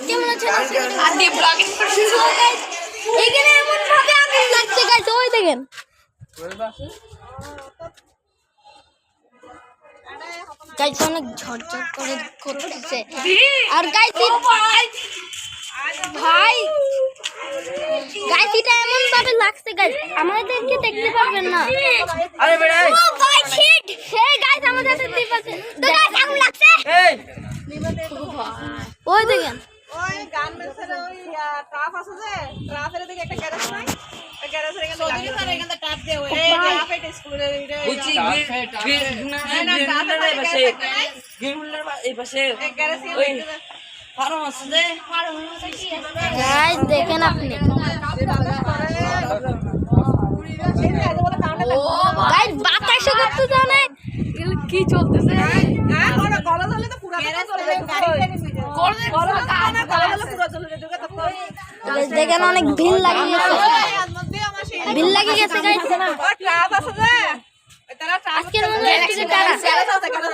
কেমন আছেন? আদি ব্লগিং করছি গাইস। এখানে এমন ভাবে আগুন লাগছে গাইস, ওই দেখেন। গাইস অনেক ঝরঝর করে করতেছে। আর গাইস ভাই গাইস এটা এমন ভাবে লাগছে গাইস, আমাদেরকে দেখতে পারবেন না। আরে বেড়া ও গাইস শিট, এই গাইস আমাদের দেখতে পাচ্ছেন তো গাইস আগুন লাগছে। এই ওই দেখেন ওই গান মেসের ওই ট্রাফ আছে যে ট্রাফের দিকে একটা গ্যারেজ নাই, ওই গ্যারেজের এখানে চৌধুরী স্যার এখানে ট্রাফ দিয়ে ওই ট্রাফ এটা স্কুলের বুঝছি গিরুলের এই পাশে এই গ্যারেজ ওই ফার্ম আছে যে গাইস দেখেন আপনি গাইস বাতাসে করতে জানে কি চলতেছে। হ্যাঁ ওরা গলা ধরলে তো পুরো চলে যায়, গলা না গলা ধরলে পুরো চলে যায় দুটো তো গাইস দেখেন অনেক ভিড় লাগিয়ে গেছে, আজ মধ্যে আমার সেই ভিড় লাগিয়ে গেছে গাইস। ট্রাফ আছে যে তারা ট্রাফ আজকের মধ্যে